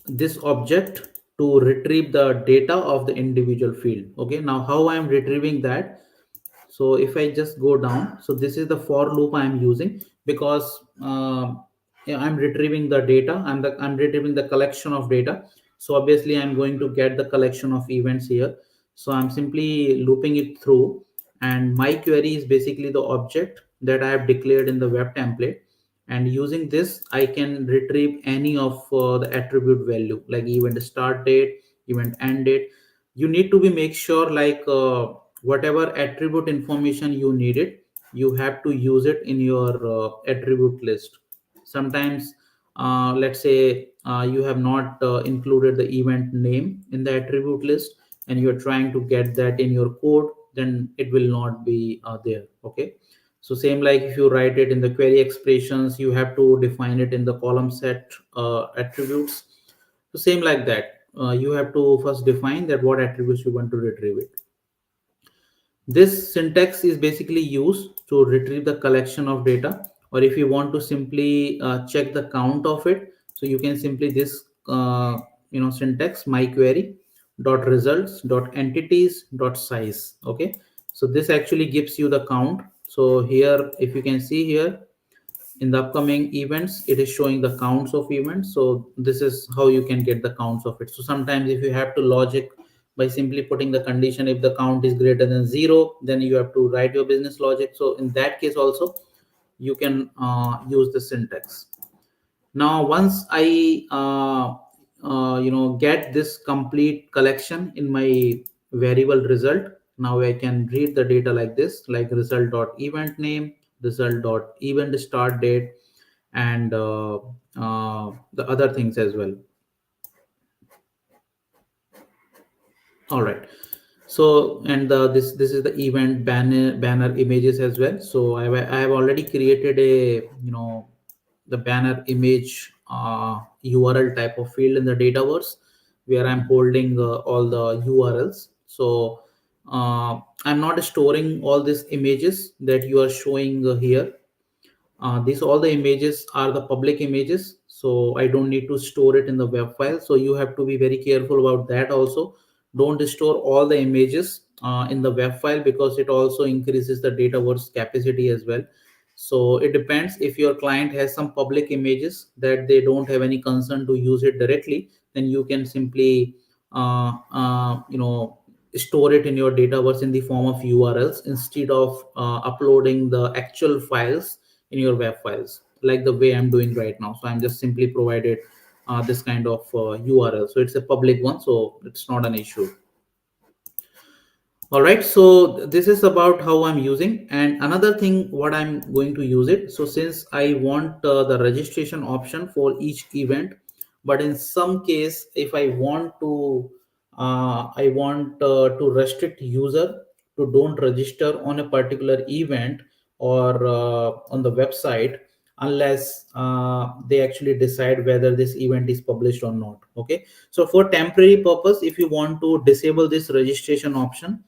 Speaker 2: this object to retrieve the data of the individual field. Okay, now how I am retrieving that? So if I just go down, so this is the for loop I am using, because yeah, I'm retrieving the data. I'm retrieving the collection of data. So obviously I'm going to get the collection of events here. So I'm simply looping it through, and my query is basically the object that I have declared in the web template. And using this, I can retrieve any of the attribute value, like event start date, event end date. You need to be make sure, like whatever attribute information you needed, you have to use it in your attribute list. Sometimes let's say you have not included the event name in the attribute list, and you're trying to get that in your code, then it will not be there. Okay, so same like if you write it in the query expressions, you have to define it in the column set attributes. So same like that, you have to first define that what attributes you want to retrieve it. This syntax is basically used to retrieve the collection of data, or if you want to simply check the count of it, so you can simply this syntax my query dot results dot entities dot size. Okay, so this actually gives you the count. So here, if you can see here, in the upcoming events, it is showing the counts of events. So this is how you can get the counts of it. So sometimes if you have to logic by simply putting the condition, if the count is greater than 0, then you have to write your business logic. So in that case also, you can use the syntax. Now once I get this complete collection in my variable result, now I can read the data like this, like result dot event name, result dot event start date, and the other things as well. All right. So, and this is the event banner images as well. So I have already created a, the banner image URL type of field in the Dataverse, where I'm holding all the URLs. So I'm not storing all these images that you are showing here. These all the images are the public images, so I don't need to store it in the web file. So you have to be very careful about that also. Don't store all the images in the web file, because it also increases the Dataverse capacity as well. So it depends. If your client has some public images that they don't have any concern to use it directly, then you can simply store it in your Dataverse in the form of URLs, instead of uploading the actual files in your web files, like the way I'm doing right now. So I'm just simply provided this kind of URL. So it's a public one, so it's not an issue. All right, so this is about how I'm using. And another thing, what I'm going to use it. So since I want the registration option for each event, but in some case, if I want to, to restrict user to don't register on a particular event or on the website, unless they actually decide whether this event is published or not. Okay, so for temporary purpose, if you want to disable this registration option,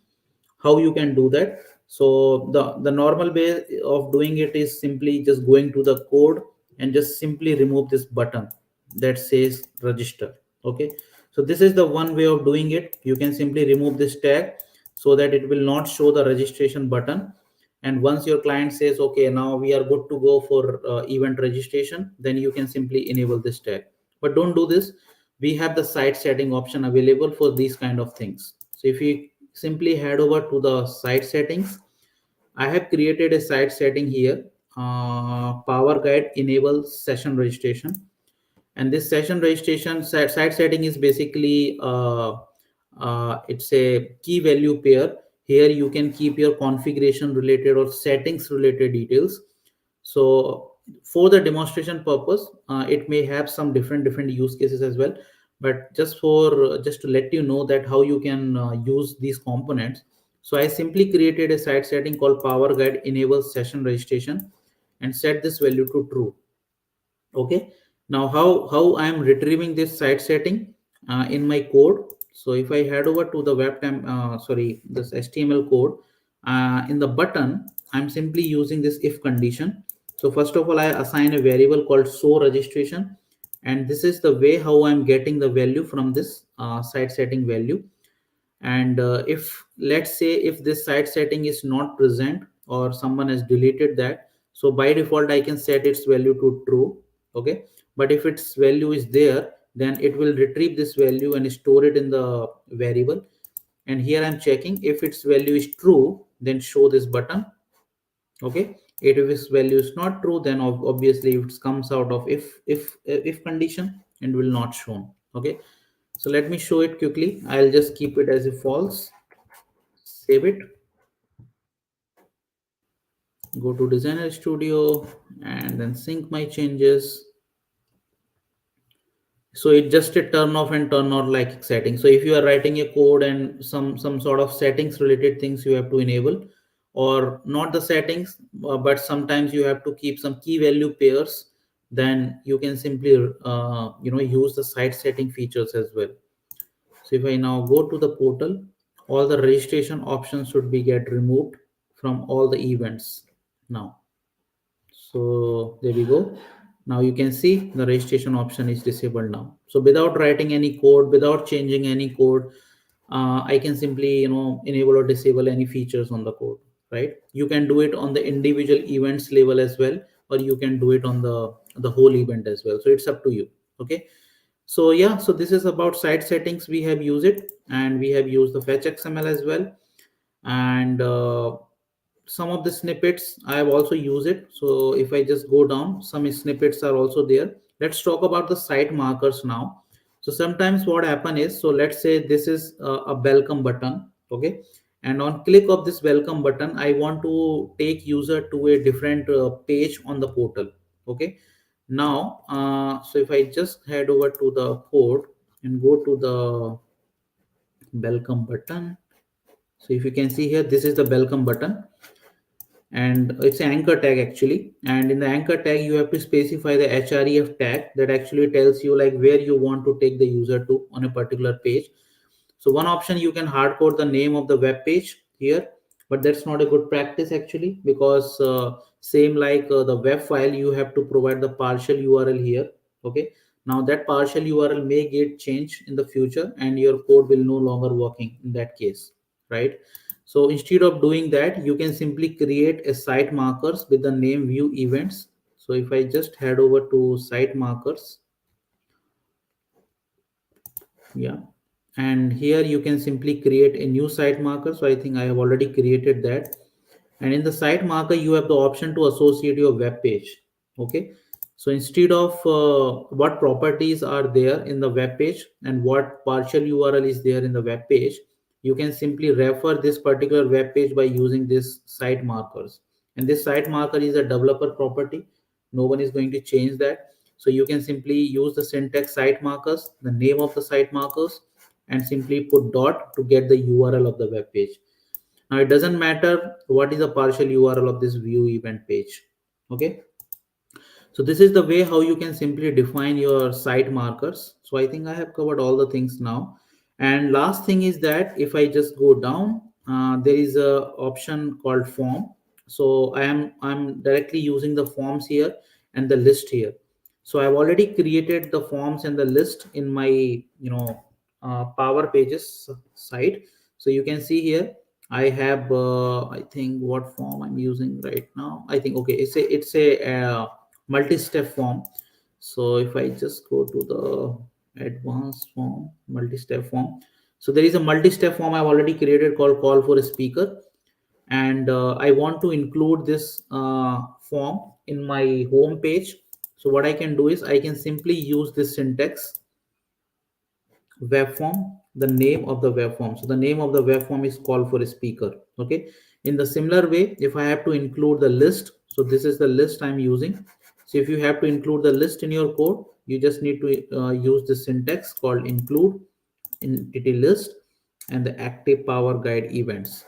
Speaker 2: how you can do that? So the normal way of doing it is simply just going to the code and just simply remove this button that says register. Okay, so this is the one way of doing it. You can simply remove this tag so that it will not show the registration button. And once your client says, okay, now we are good to go for event registration, then you can simply enable this tag. But don't do this. We have the site setting option available for these kind of things. So if you simply head over to the site settings, I have created a site setting here. Power Guide enable session registration. And this session registration site setting is basically it's a key value pair. Here you can keep your configuration related or settings related details. So for the demonstration purpose, it may have some different use cases as well. But just to let you know that how you can use these components. So I simply created a site setting called Power Guide enable session registration and set this value to true. Okay, now how I am retrieving this site setting in my code. So if I head over to the this HTML code, in the button I'm simply using this if condition. So first of all, I assign a variable called show registration, and this is the way how I'm getting the value from this site setting value. And if let's say if this site setting is not present or someone has deleted that, so by default I can set its value to true. Okay, but if its value is there, then it will retrieve this value and store it in the variable. And here I'm checking if its value is true, then show this button. Okay, if its value is not true, then obviously it comes out of if condition and will not shown. Okay, so let me show it quickly. I'll just keep it as a false, save it, go to Designer Studio, and then sync my changes. So it just a turn off and turn on like setting. So if you are writing a code and some sort of settings related things you have to enable, or not the settings, but sometimes you have to keep some key value pairs, then you can simply use the site setting features as well. So if I now go to the portal, all the registration options should be get removed from all the events now. So there we go. Now you can see the registration option is disabled now. So without writing any code, without changing any code, I can simply enable or disable any features on the code. Right? You can do it on the individual events level as well, or you can do it on the whole event as well. So it's up to you. Okay. So yeah, so this is about site settings. We have used it, and we have used the fetch XML as well. And some of the snippets I have also used it. So if I just go down, some snippets are also there. Let's talk about the site markers now. So sometimes what happen is, so let's say this is a welcome button. Okay, and on click of this welcome button, I want to take user to a different page on the portal. Okay, Now so if I just head over to the code and go to the welcome button, so if you can see here, this is the welcome button, and it's an anchor tag actually. And in the anchor tag you have to specify the href tag that actually tells you like where you want to take the user to on a particular page. So one option, you can hard code the name of the web page here, but that's not a good practice actually, because same like the web file, you have to provide the partial URL here. Okay. Now that partial URL may get changed in the future and your code will no longer working in that case, right? So instead of doing that, you can simply create a site markers with the name view events. So if I just head over to site markers, yeah, and here you can simply create a new site marker. So I think I have already created that. And in the site marker you have the option to associate your web page. Okay. So instead of what properties are there in the web page and what partial URL is there in the web page, you can simply refer this particular web page by using this site markers. And this site marker is a developer property, no one is going to change that. So you can simply use the syntax site markers, the name of the site markers, and simply put dot to get the URL of the web page. Now it doesn't matter what is the partial URL of this view event page. Okay. So this is the way how you can simply define your site markers. So I think I have covered all the things now. And last thing is that if I just go down, there is a option called form. So I'm directly using the forms here and the list here. So I've already created the forms and the list in my Power Pages site. So you can see here I have I think what form I'm using right now. I think okay, it's a multi-step form. So if I just go to the advanced form, multi-step form, so there is a multi-step form I've already created called call for a speaker. And I want to include this form in my home page. So what I can do is I can simply use this syntax web form, the name of the web form. So the name of the web form is call for a speaker. Okay. In the similar way, if I have to include the list, so this is the list I'm using. So if you have to include the list in your code, you just need to use the syntax called include entity list and the active power guide events.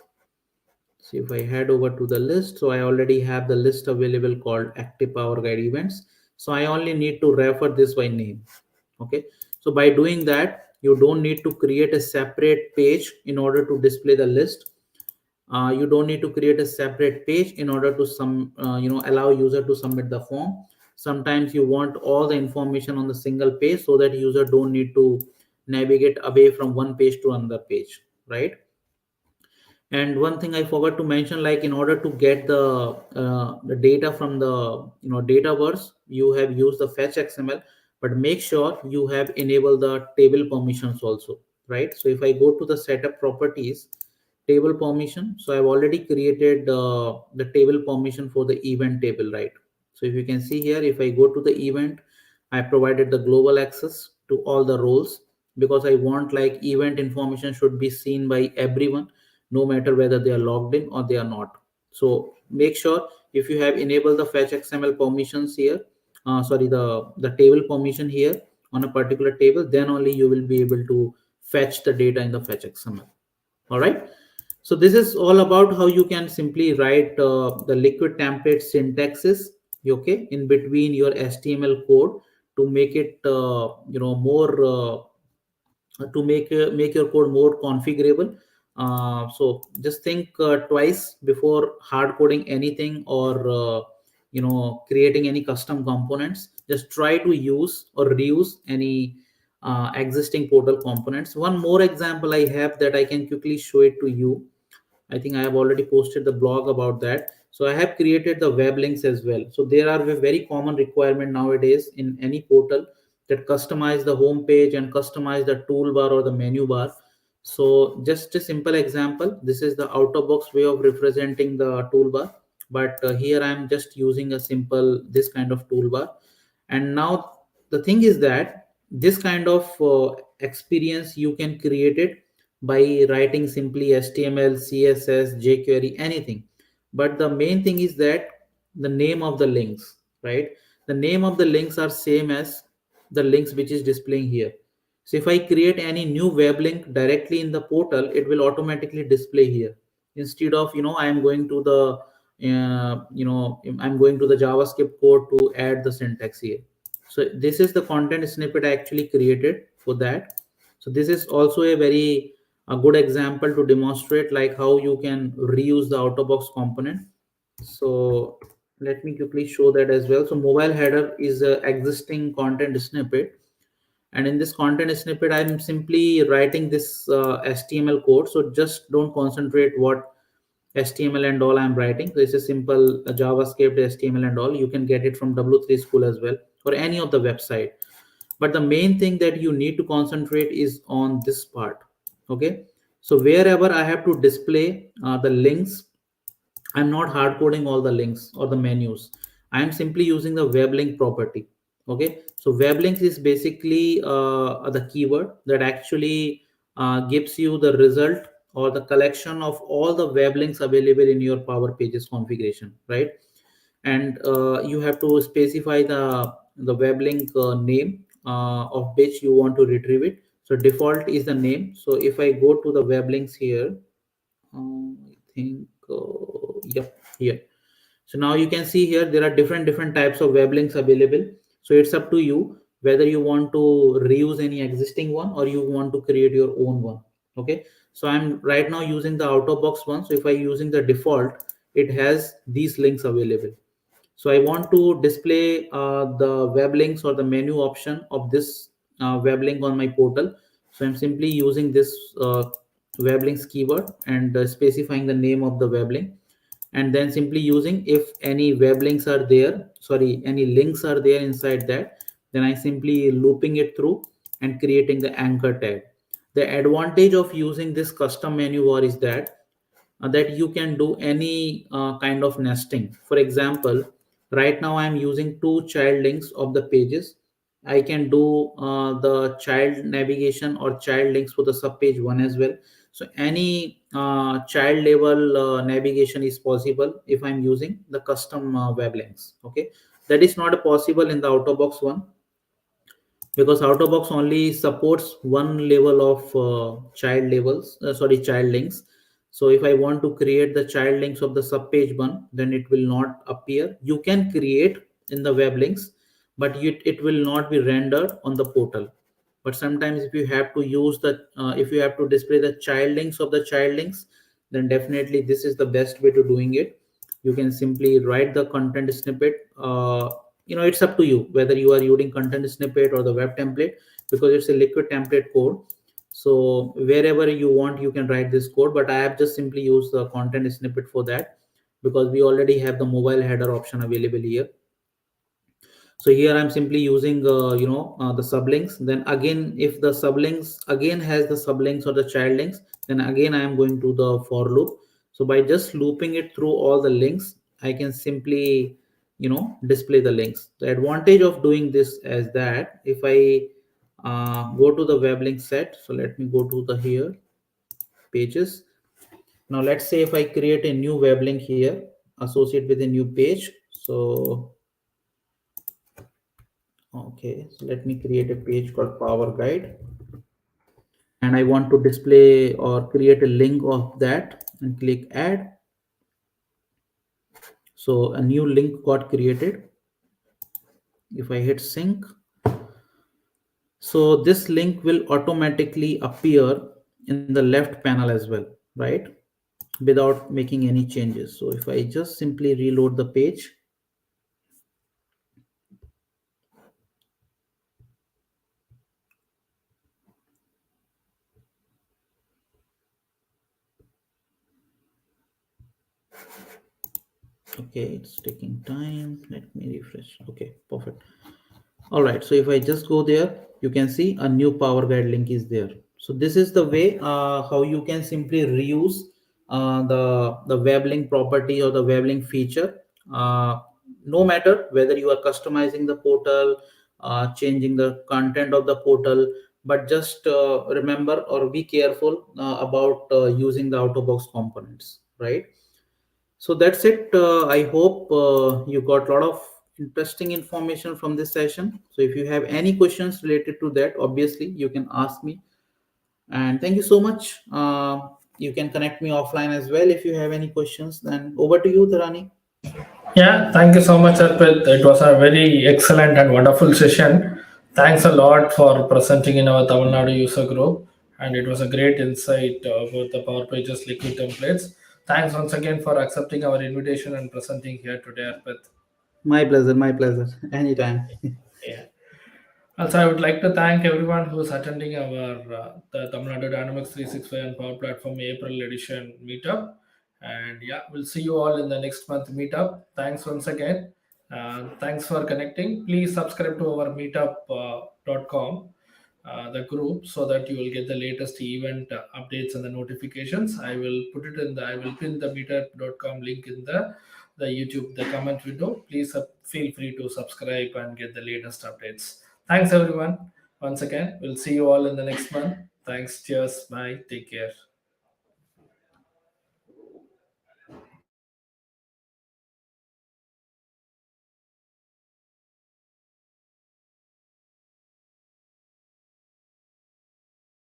Speaker 2: So if I head over to the list, so I already have the list available called active power guide events. So I only need to refer this by name. Okay. So by doing that, you don't need to create a separate page in order to display the list. You don't need to create a separate page in order to allow user to submit the form. Sometimes you want all the information on the single page so that user don't need to navigate away from one page to another page, right? And one thing I forgot to mention, like in order to get the data from the dataverse, you have used the fetch XML, but make sure you have enabled the table permissions also, right? So if I go to the setup properties, table permission, so I've already created the table permission for the event table, right? So if you can see here, if I go to the event, I provided the global access to all the roles, because I want like event information should be seen by everyone, no matter whether they are logged in or they are not. So make sure if you have enabled the fetch XML permissions here, sorry, the table permission here on a particular table, then only you will be able to fetch the data in the fetch XML. All right. So this is all about how you can simply write the liquid template syntaxes, okay, in between your HTML code to make it more to make your code more configurable. So just think twice before hard coding anything or creating any custom components. Just try to use or reuse any existing portal components. One more example I have that I can quickly show it to you. I think I have already posted the blog about that. So I have created the web links as well. So there are a very common requirement nowadays in any portal that customize the home page and customize the toolbar or the menu bar. So just a simple example. This is the out of box way of representing the toolbar. But here I am just using a simple this kind of toolbar. And now the thing is that this kind of experience you can create it by writing simply HTML, CSS, jQuery, anything. But the main thing is that the name of the links, right? the name of the links are same as the links which is displaying here. So if I create any new web link directly in the portal, it will automatically display here, instead of, I am going to the I'm going to the JavaScript code to add the syntax here. So this is the content snippet I actually created for that. So this is also a good example to demonstrate like how you can reuse the out of box component. So let me quickly show that as well. So mobile header is a existing content snippet, and in this content snippet I'm simply writing this HTML code. So just don't concentrate what HTML and all I'm writing. So it's a simple JavaScript, HTML and all. You can get it from W3 School as well, or any of the website. But the main thing that you need to concentrate is on this part. Okay. So wherever I have to display the links, I'm not hard coding all the links or the menus. I'm simply using the web link property. Okay. So web links is basically the keyword that actually gives you the result or the collection of all the web links available in your Power Pages configuration, right? And you have to specify the web link name of which you want to retrieve it. So default is the name. So if I go to the web links here, I think, yep, here. So now you can see here there are different types of web links available. So it's up to you whether you want to reuse any existing one or you want to create your own one. Okay. So I'm right now using the out of box one. So if I using the default, it has these links available. So I want to display the web links or the menu option of this web link on my portal. So I'm simply using this web links keyword and specifying the name of the web link, and then simply using if any web links are there, sorry, any links are there inside that, then I simply looping it through and creating the anchor tag. The advantage of using this custom menu bar is that you can do any kind of nesting. For example, right now I'm using two child links of the pages. I can do the child navigation or child links for the sub page one as well. So any child level navigation is possible if I'm using the custom web links. Okay, that is not possible in the out of box one, because out of box only supports one level of child links. So if I want to create the child links of the sub page one, then it will not appear. You can create in the web links, but it will not be rendered on the portal. But sometimes if you have to use the if you have to display the child links of the child links, then definitely this is the best way to doing it. You can simply write the content snippet. It's up to you whether you are using content snippet or the web template, because it's a liquid template code. So wherever you want, you can write this code, but I have just simply used the content snippet for that, because we already have the mobile header option available here. So here I'm simply using the sublinks. Then again, if the sublinks again has the sublinks or the child links, then again I am going to the for loop. So by just looping it through all the links, I can simply display the links. The advantage of doing this is that if I go to the web link set, so let me go to the here pages. Now let's say if I create a new web link here, associate with a new page. So okay, so let me create a page called Power Guide, and I want to display or create a link of that, and click add. So a new link got created. If I hit sync, so this link will automatically appear in the left panel as well, right? Without making any changes. So if I just simply reload the page, okay, it's taking time. Let me refresh. Okay, perfect. All right, so if I just go there, you can see a new Power Guide link is there. So this is the way how you can simply reuse the web link property or the web link feature. No matter whether you are customizing the portal, changing the content of the portal, but just remember or be careful about using the out of box components, right? So that's it. I hope you got a lot of interesting information from this session. So if you have any questions related to that, obviously you can ask me. And thank you so much. You can connect me offline as well if you have any questions. Then over to you, Dharani.
Speaker 1: Yeah, thank you so much, Arpit. It was a very excellent and wonderful session. Thanks a lot for presenting in our Tamil Nadu user group, and it was a great insight about the Power Pages liquid templates. Thanks once again for accepting our invitation and presenting here today, Arpit.
Speaker 2: My pleasure, my pleasure. Anytime.
Speaker 1: Yeah. Also, I would like to thank everyone who's attending our the Tamil Nadu Dynamics 365 and Power Platform April edition meetup. And yeah, we'll see you all in the next month meetup. Thanks once again. Thanks for connecting. Please subscribe to our meetup.com, the group, so that you will get the latest event updates and the notifications. I will pin the meetup.com link in the YouTube, the comment window. Please feel free to subscribe and get the latest updates. Thanks everyone. Once again, we'll see you all in the next month. Thanks. Cheers. Bye. Take care.